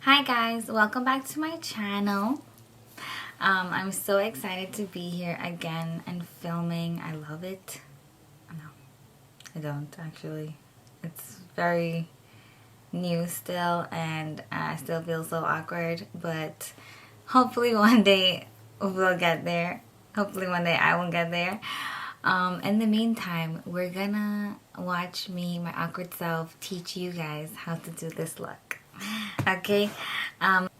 Hi guys, welcome back to my channel. I'm so excited to be here again and filming. I love it. No, I don't actually. It's very new still and I still feel so awkward, but hopefully one day we'll get there. Hopefully one day I will get there. In the meantime, we're gonna watch me, my awkward self, teach you guys how to do this look. Okay,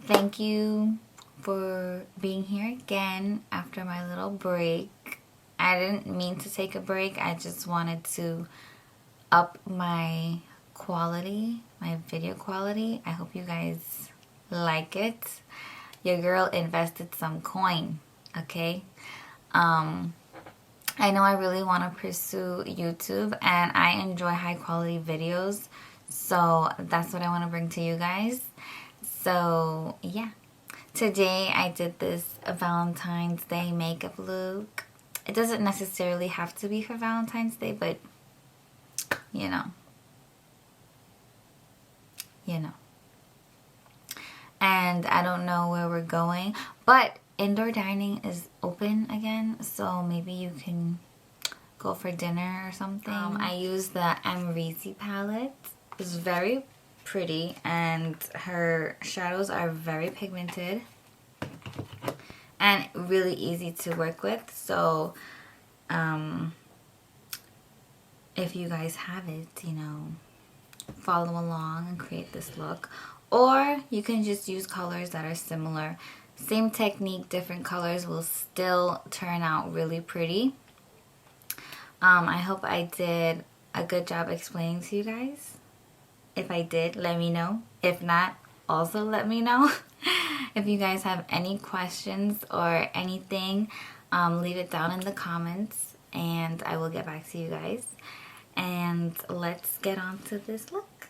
thank you for being here again after my little break. I didn't mean to take a break. I just wanted to up my quality, my video quality. I hope you guys like it. Your girl invested some coin, okay? I know I really want to pursue YouTube and I enjoy high quality videos. So that's what I want to bring to you guys. So yeah, today I did this Valentine's Day makeup look. It doesn't necessarily have to be for Valentine's Day, but you know. And I don't know where we're going, but indoor dining is open again, so maybe you can go for dinner or something. I used the Amrezy palette. It's very pretty and her shadows are very pigmented and really easy to work with. So if you guys have it, you know, follow along and create this look. Or you can just use colors that are similar. Same technique, different colors will still turn out really pretty. I hope I did a good job explaining to you guys. If I did, let me know. If not, also let me know. If you guys have any questions or anything, leave it down in the comments and I will get back to you guys. And let's get on to this look.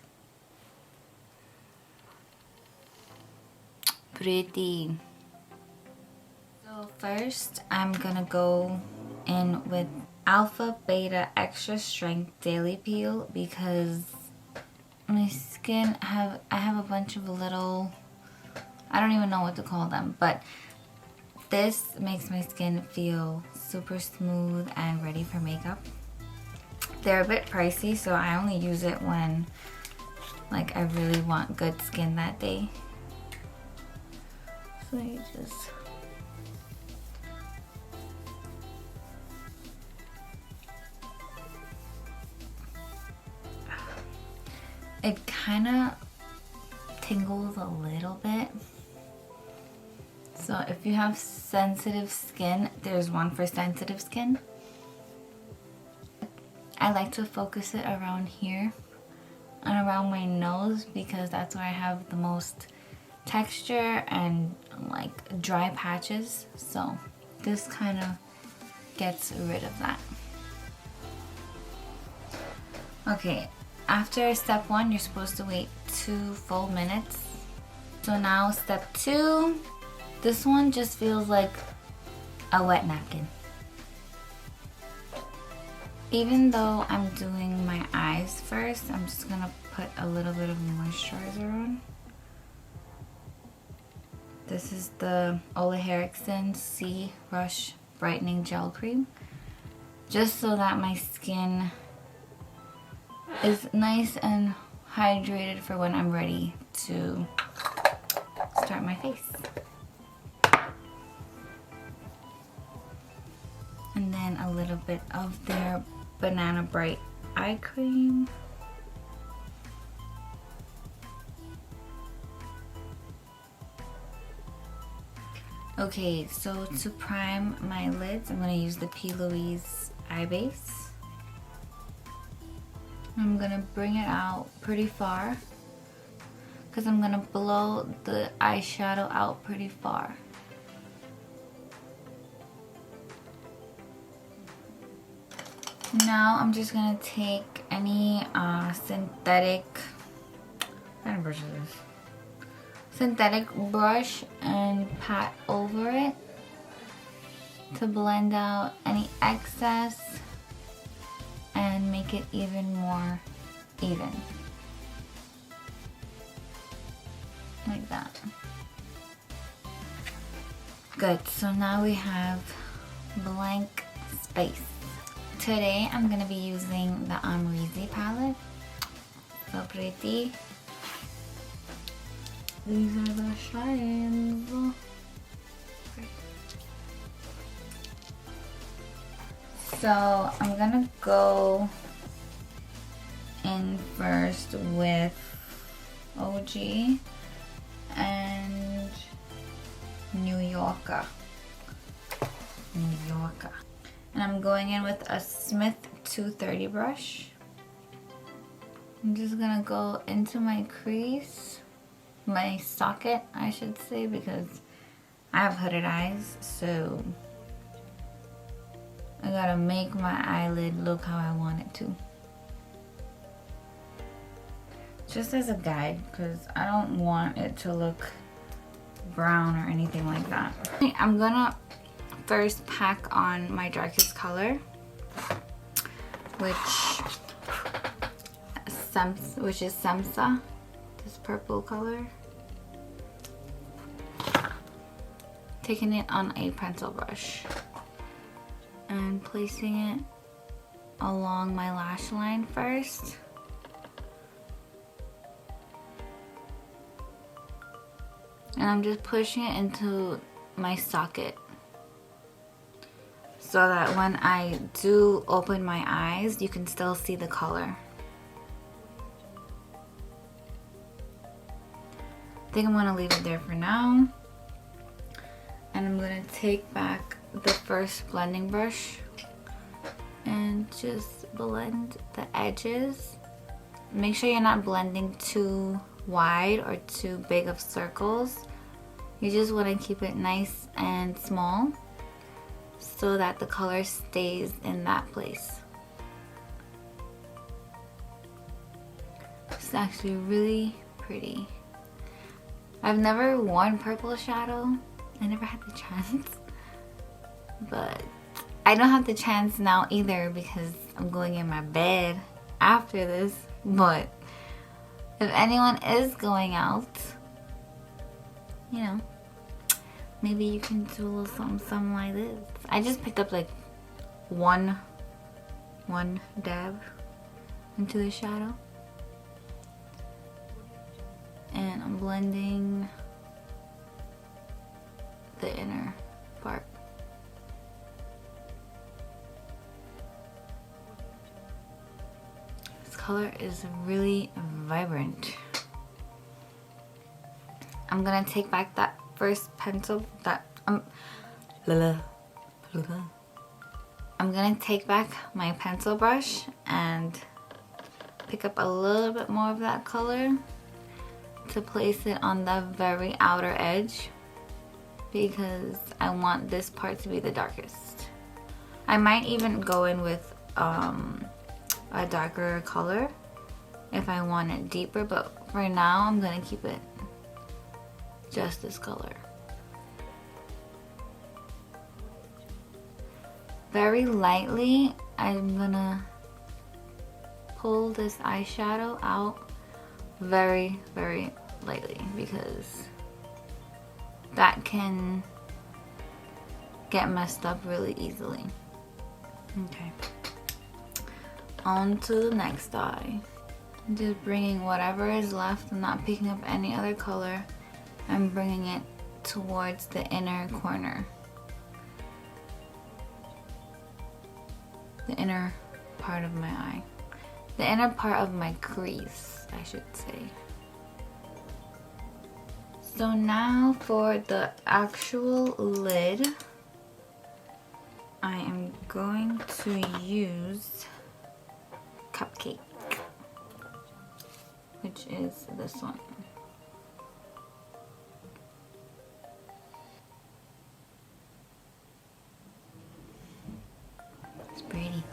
Pretty. So first, I'm gonna go in with Alpha Beta Extra Strength Daily Peel because my skin I have a bunch of little, I don't even know what to call them, but this makes my skin feel super smooth and ready for makeup. They're a bit pricey, so I only use it when like I really want good skin that day. So you just it kind of tingles a little bit. So if you have sensitive skin, there's one for sensitive skin. I like to focus it around here and around my nose because that's where I have the most texture and like dry patches. So this kind of gets rid of that. Okay. After step 1, you're supposed to wait 2 full minutes. So now step 2, this one just feels like a wet napkin. Even though I'm doing my eyes first, I'm just gonna put a little bit of moisturizer on. This is the OLEHENRIKSEN C Rush Brightening Gel Cream. Just so that my skin is nice and hydrated for when I'm ready to start my face. And then a little bit of their Banana Bright Eye Cream. Okay, so to prime my lids, I'm going to use the PLouise Eye Base. I'm gonna bring it out pretty far because I'm gonna blow the eyeshadow out pretty far. Now I'm just gonna take any synthetic brush and pat over it to blend out any excess and make it even more even. like that. Good, so now we have blank space. Today I'm gonna be using the Amrezy palette. So pretty. These are the shines. So I'm gonna go in first with OG and New Yorker. And I'm going in with a Smith 230 brush. I'm just gonna go into my crease, my socket I should say, because I have hooded eyes, so I gotta make my eyelid look how I want it to. Just as a guide, because I don't want it to look brown or anything like that. I'm gonna first pack on my darkest color, which is Semsa, this purple color. Taking it on a pencil brush and placing it along my lash line first. And I'm just pushing it into my socket so that when I do open my eyes, you can still see the color. I think I'm gonna leave it there for now. And I'm gonna take back the first blending brush and just blend the edges. Make sure you're not blending too wide or too big of circles. You just want to keep it nice and small so that the color stays in that place. It's actually really pretty. I've never worn purple shadow. I never had the chance. But I don't have the chance now either because I'm going in my bed after this. But if anyone is going out, you know, maybe you can do a little something like this. I just picked up like one dab into the shadow. And I'm blending the inner part. This color is really vibrant. I'm gonna take back that first pencil I'm gonna take back my pencil brush and pick up a little bit more of that color to place it on the very outer edge because I want this part to be the darkest. I might even go in with a darker color if I want it deeper, but for now I'm gonna keep it just this color. Very lightly, I'm gonna pull this eyeshadow out very, very lightly because that can get messed up really easily. Okay. On to the next eye. I'm just bringing whatever is left. I'm not picking up any other color. I'm bringing it towards the inner corner. The inner part of my eye. The inner part of my crease, I should say. So now for the actual lid, I am going to use Cupcake, which is this one. It's pretty.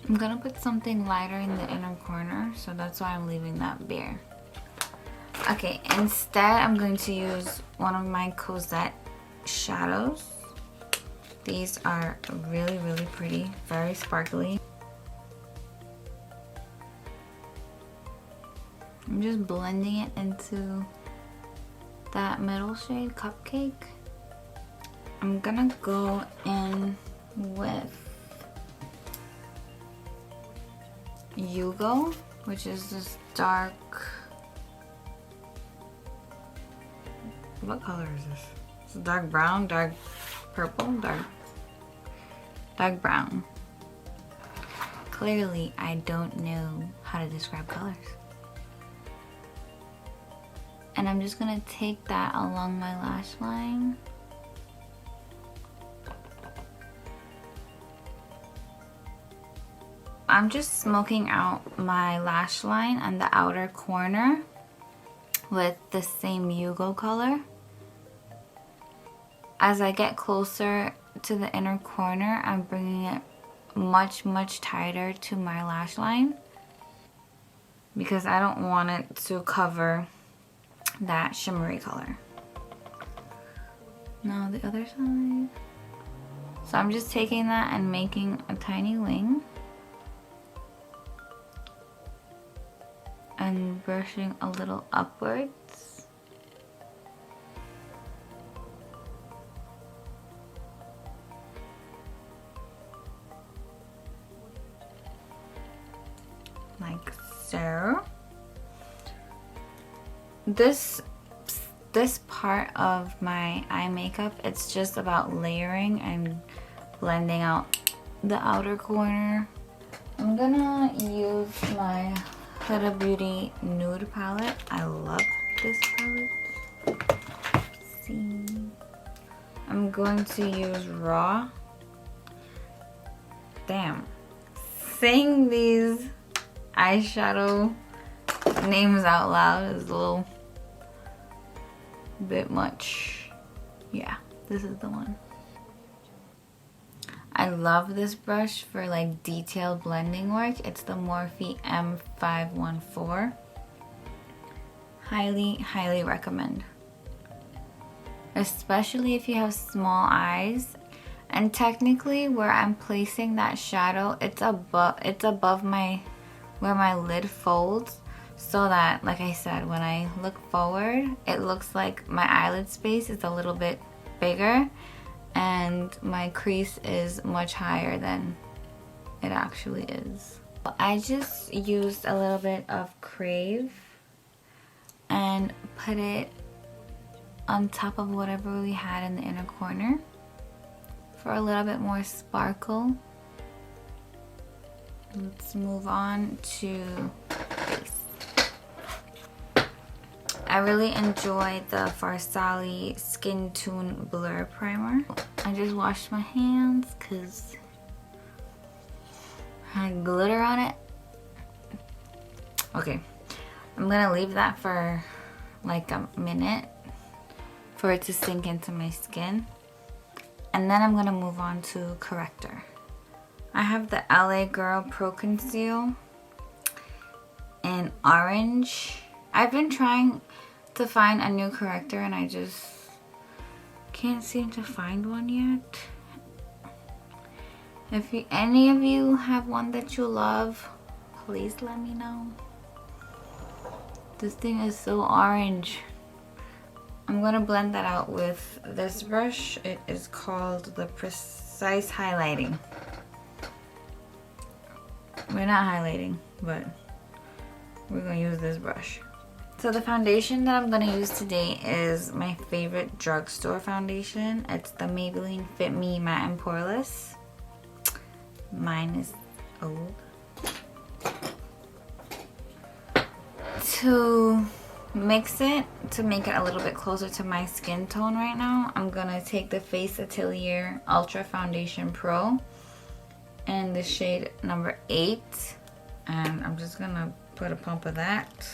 I'm gonna put something lighter in the inner corner, so that's why I'm leaving that bare. Okay, instead I'm going to use one of my Cosette shadows. These are really, really pretty, very sparkly. I'm just blending it into that middle shade, Cupcake. I'm gonna go in with Hugo, which is this dark, what color is this? It's dark brown, dark purple, dark brown. Clearly, I don't know how to describe colors. And I'm just gonna take that along my lash line. I'm just smoking out my lash line on the outer corner with the same Hugo color. As I get closer to the inner corner, I'm bringing it much tighter to my lash line because I don't want it to cover that shimmery color. Now the other side. So I'm just taking that and making a tiny wing and brushing a little upwards. Like so. This part of my eye makeup, it's just about layering and blending out the outer corner. I'm gonna use my Huda Beauty Nude palette. I love this palette. See, I'm going to use Raw. Damn, saying these eyeshadow names out loud is a little bit much. Yeah, this is the one. I love this brush for like detailed blending work. It's the Morphe M514. Highly recommend. Especially if you have small eyes. And technically where I'm placing that shadow, it's above my where my lid folds, so that, like I said, when I look forward, it looks like my eyelid space is a little bit bigger and my crease is much higher than it actually is. I just used a little bit of Crave and put it on top of whatever we had in the inner corner for a little bit more sparkle. Let's move on to face. I really enjoy the Farsali Skintune Blur Primer. I just washed my hands because I had glitter on it. Okay, I'm gonna leave that for like a minute for it to sink into my skin. And then I'm gonna move on to Corrector. I have the LA Girl Pro Conceal in orange. I've been trying to find a new corrector and I just can't seem to find one yet. If any of you have one that you love, please let me know. This thing is so orange. I'm gonna blend that out with this brush. It is called the Precise Highlighting. We're not highlighting, but we're gonna use this brush. So the foundation that I'm gonna use today is my favorite drugstore foundation. It's the Maybelline Fit Me Matte and Poreless. Mine is old. To mix it, to make it a little bit closer to my skin tone right now, I'm gonna take the Face Atelier Ultra Foundation Pro in the shade number 8, and I'm just gonna put a pump of that.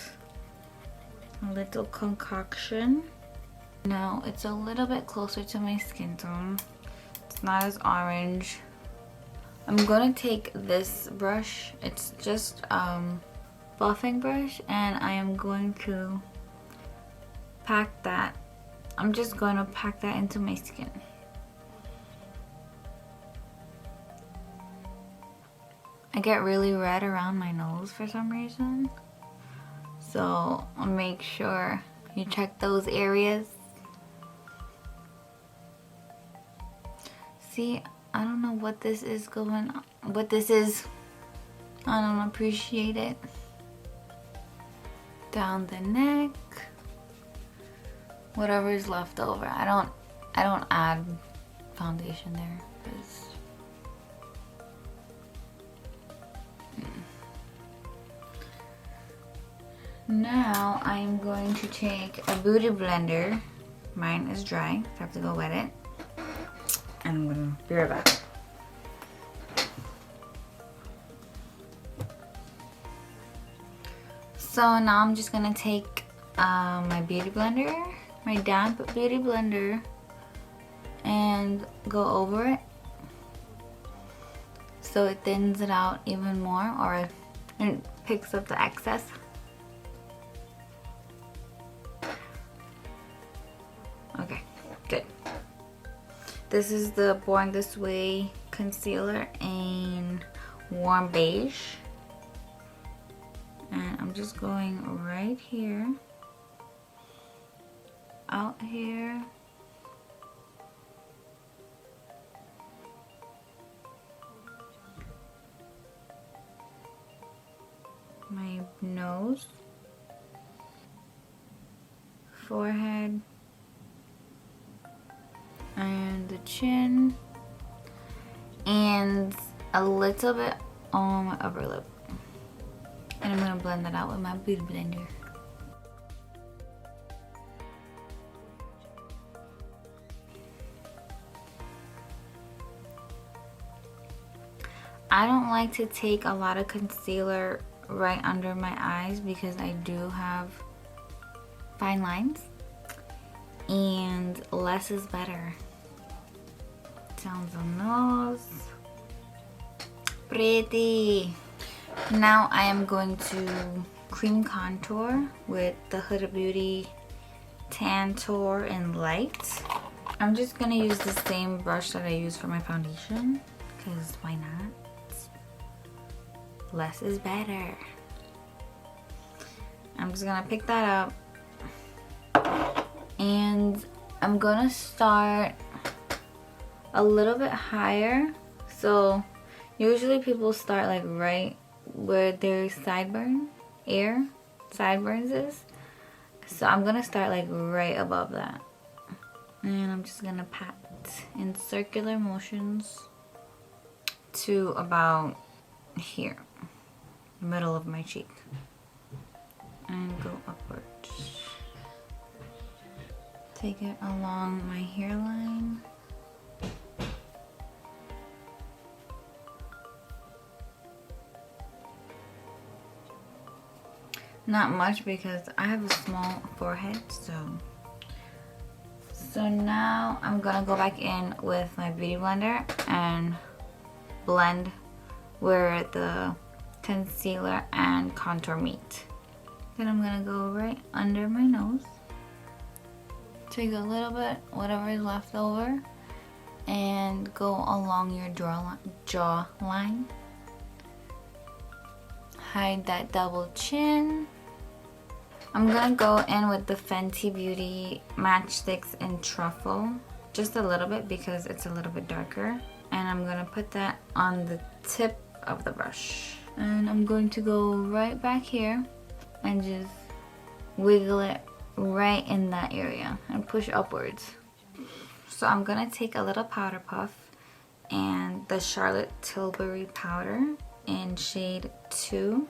A little concoction. Now it's a little bit closer to my skin tone. It's not as orange. I'm gonna take this brush. It's just buffing brush, and I am going to pack that. I'm just going to pack that into my skin. I get really red around my nose for some reason. So make sure you check those areas. See, I don't know what this is going on. What this is, I don't appreciate it. Down the neck. Whatever is left over. I don't add foundation there. Now I'm going to take a beauty blender. Mine is dry, so I have to go wet it. And I'm gonna be right back. So now I'm just gonna take my beauty blender, my damp beauty blender, and go over it so it thins it out even more, or it picks up the excess. Okay, good. This is the Born This Way concealer in warm beige. And I'm just going right here, out here, my nose, forehead, and the chin, and a little bit on my upper lip. And I'm gonna blend that out with my beauty blender. I don't like to take a lot of concealer right under my eyes because I do have fine lines, and less is better. Down the nose. Pretty. Now I am going to cream contour with the Huda Beauty Tantour in Light. I'm just gonna use the same brush that I use for my foundation, because why not? Less is better. I'm just gonna pick that up, and I'm gonna start a little bit higher. So usually people start like right where their sideburns is. So I'm gonna start like right above that, and I'm just gonna pat in circular motions to about here, middle of my cheek, and go upwards. Take it along my hairline. Not much because I have a small forehead, so now I'm gonna go back in with my beauty blender and blend where the concealer and contour meet. Then I'm gonna go right under my nose, take a little bit, whatever is left over, and go along your jawline. Hide that double chin. I'm gonna go in with the Fenty Beauty Matchsticks in Truffle, just a little bit because it's a little bit darker, and I'm gonna put that on the tip of the brush. And I'm going to go right back here and just wiggle it right in that area and push upwards. So I'm gonna take a little powder puff and the Charlotte Tilbury powder in shade 2,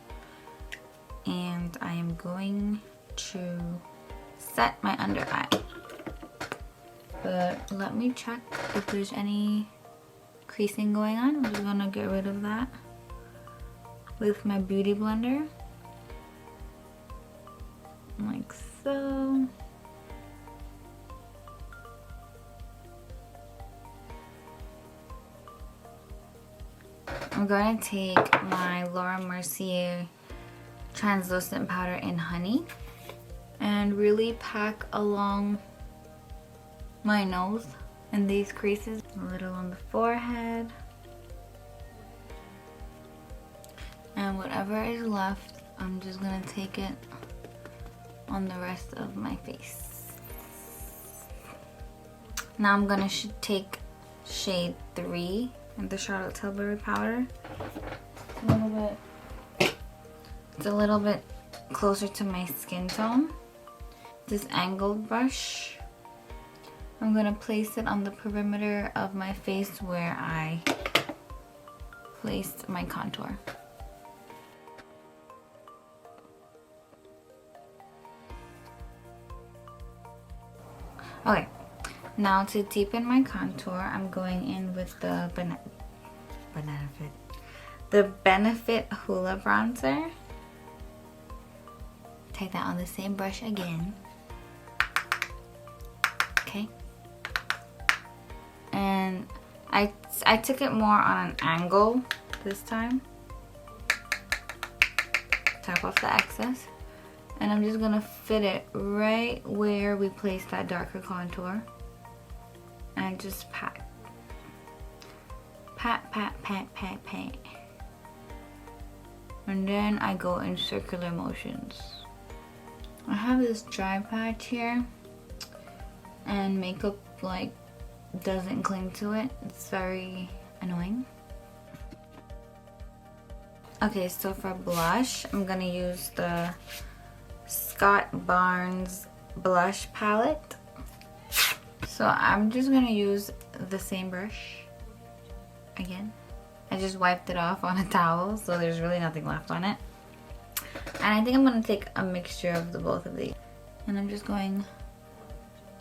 and I am going to set my under eye. But let me check if there's any creasing going on. I'm just gonna get rid of that with my beauty blender, like so. I'm going to take my Laura Mercier translucent powder in Honey and really pack along my nose in these creases. A little on the forehead. And whatever is left, I'm just going to take it on the rest of my face. Now I'm gonna take shade 3 in the Charlotte Tilbury powder. It's a little bit closer to my skin tone. This angled brush, I'm gonna place it on the perimeter of my face where I placed my contour. Okay, now to deepen my contour, I'm going in with the Benefit Hoola bronzer. Take that on the same brush again. Okay. And I took it more on an angle this time. Tap off the excess. And I'm just gonna fit it right where we placed that darker contour. And just pat. Pat, pat, pat, pat, pat. And then I go in circular motions. I have this dry patch here. And makeup like doesn't cling to it. It's very annoying. Okay, so for blush, I'm gonna use the Scott Barnes blush palette. So I'm just gonna use the same brush again. I just wiped it off on a towel, so there's really nothing left on it. And I think I'm gonna take a mixture of the both of these. And I'm just going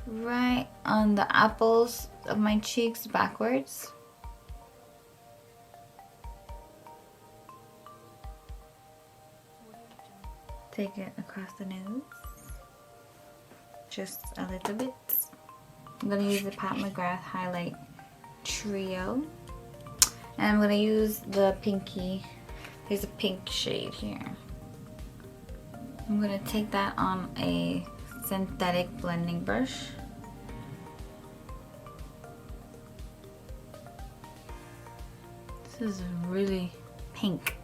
right on the apples of my cheeks backwards. Take it across the nose. Just a little bit. I'm gonna use the Pat McGrath Highlight Trio. And I'm gonna use the pinky. There's a pink shade here. I'm gonna take that on a synthetic blending brush. This is really pink.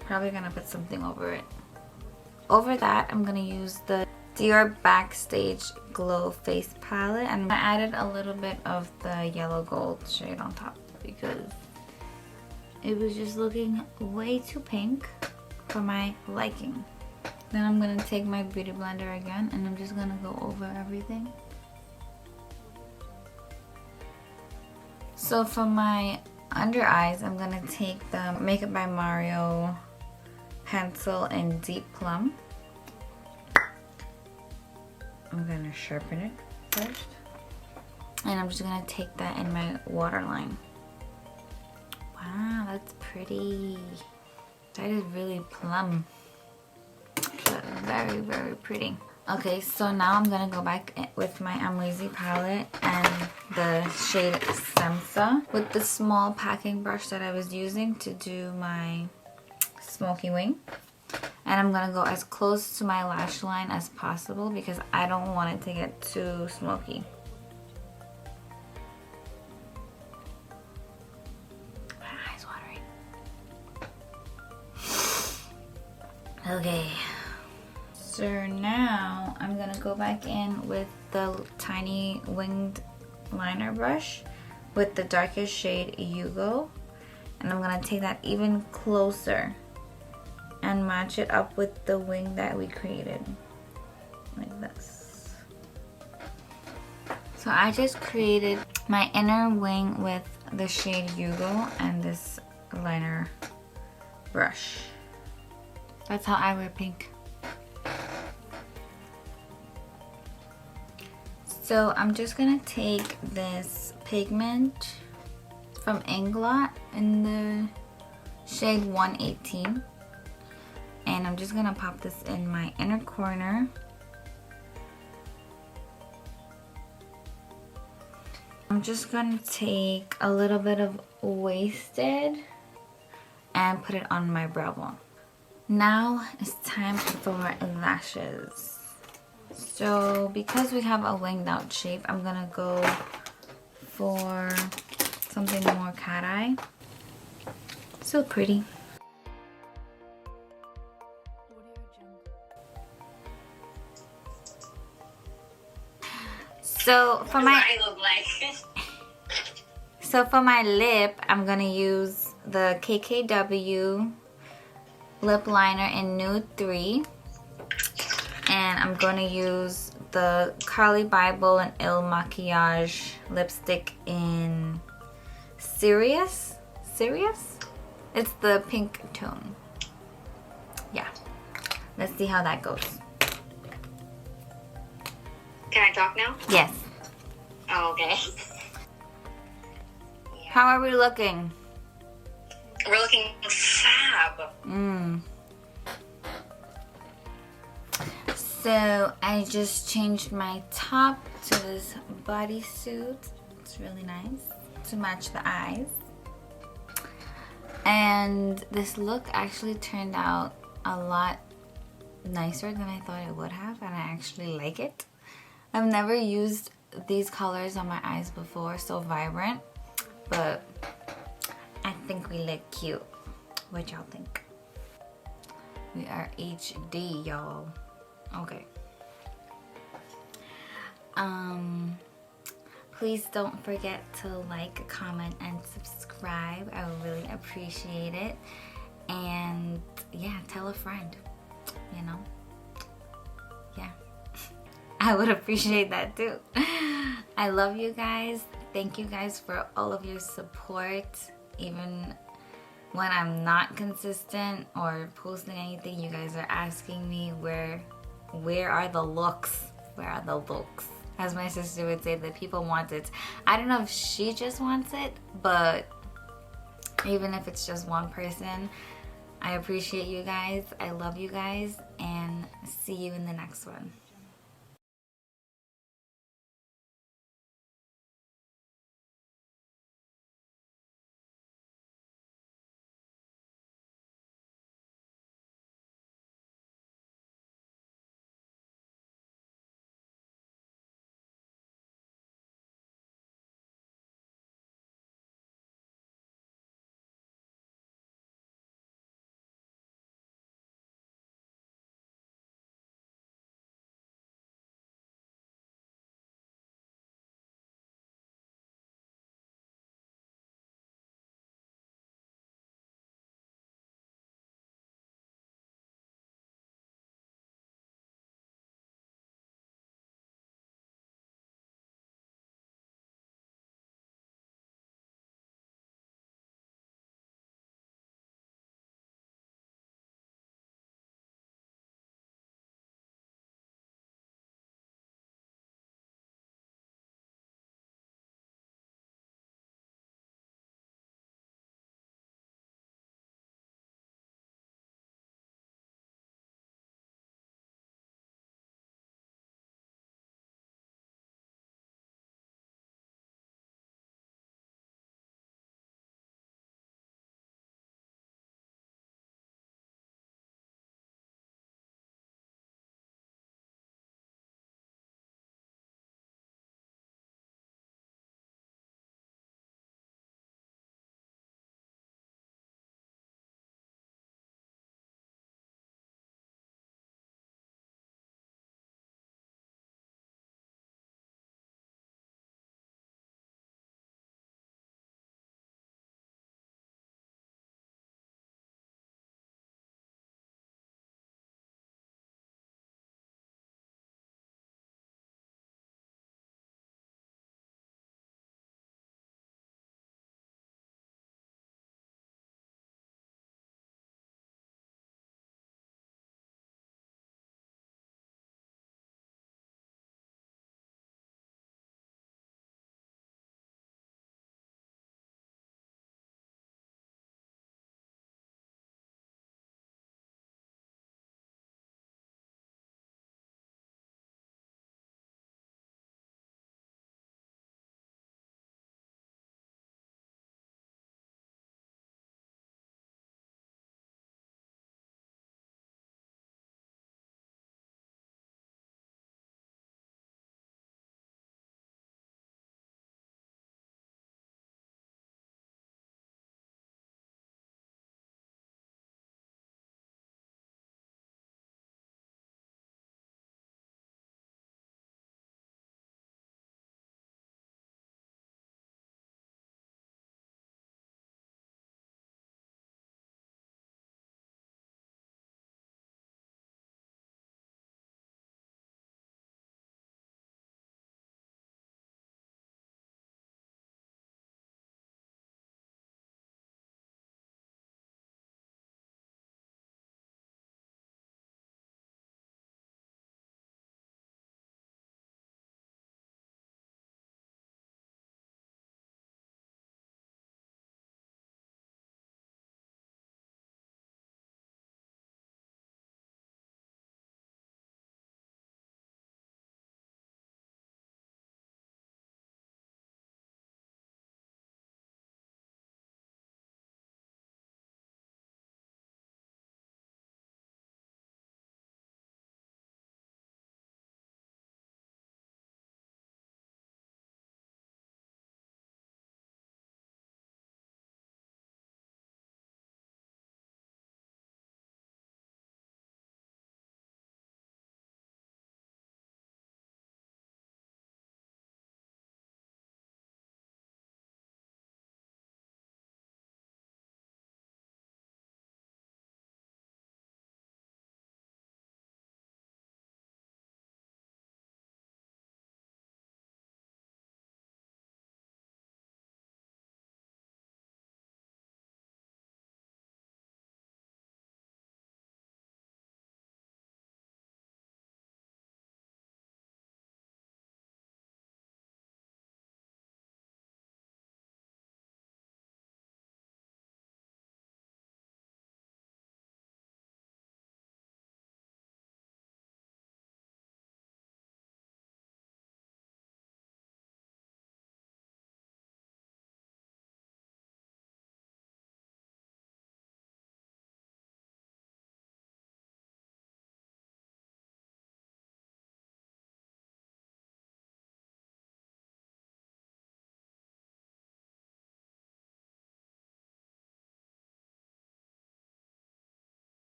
Probably gonna put something over it. Over that, I'm gonna use the Dior Backstage Glow Face Palette, and I added a little bit of the yellow gold shade on top because it was just looking way too pink for my liking. Then I'm gonna take my beauty blender again and I'm just gonna go over everything. So for my under eyes, I'm gonna take the MakeupbyMario pencil in Deep Plum. I'm gonna sharpen it first. And I'm just gonna take that in my waterline. Wow, that's pretty. That is really plum. But very, very pretty. Okay, so now I'm gonna go back with my Amrezy palette and the shade Semsa with the small packing brush that I was using to do my smoky wing. And I'm gonna go as close to my lash line as possible because I don't want it to get too smoky. My eyes watering. Okay. So now I'm gonna go back in with the tiny winged liner brush with the darkest shade Hugo, and I'm gonna take that even closer and match it up with the wing that we created, like this. So I just created my inner wing with the shade Hugo and this liner brush. That's how I wear pink. So I'm just gonna take this pigment from Inglot in the shade 118. And I'm just gonna pop this in my inner corner. I'm just gonna take a little bit of Wasted and put it on my brow bone. Now it's time for lashes. So because we have a winged out shape, I'm gonna go for something more cat eye. So pretty. So for my I look like. So for my lip, I'm gonna use the KKW lip liner in Nude 3. And I'm gonna use the Carly Bible and Il Maquillage lipstick in Serious? It's the pink tone. Yeah. Let's see how that goes. Can I talk now? Yes. Oh, okay. How are we looking? We're looking fab. So I just changed my top to this bodysuit. It's really nice to match the eyes. And this look actually turned out a lot nicer than I thought it would have, and I actually like it. I've never used these colors on my eyes before, so vibrant, but I think we look cute. What y'all think? We are HD, y'all. Okay. Please don't forget to like, comment, and subscribe. I would really appreciate it. And yeah, tell a friend, you know? Yeah. I would appreciate that too. I love you guys. Thank you guys for all of your support. Even when I'm not consistent or posting anything, you guys are asking me where are the looks? Where are the looks? As my sister would say, that people want it. I don't know if she just wants it, but even if it's just one person, I appreciate you guys. I love you guys, and see you in the next one.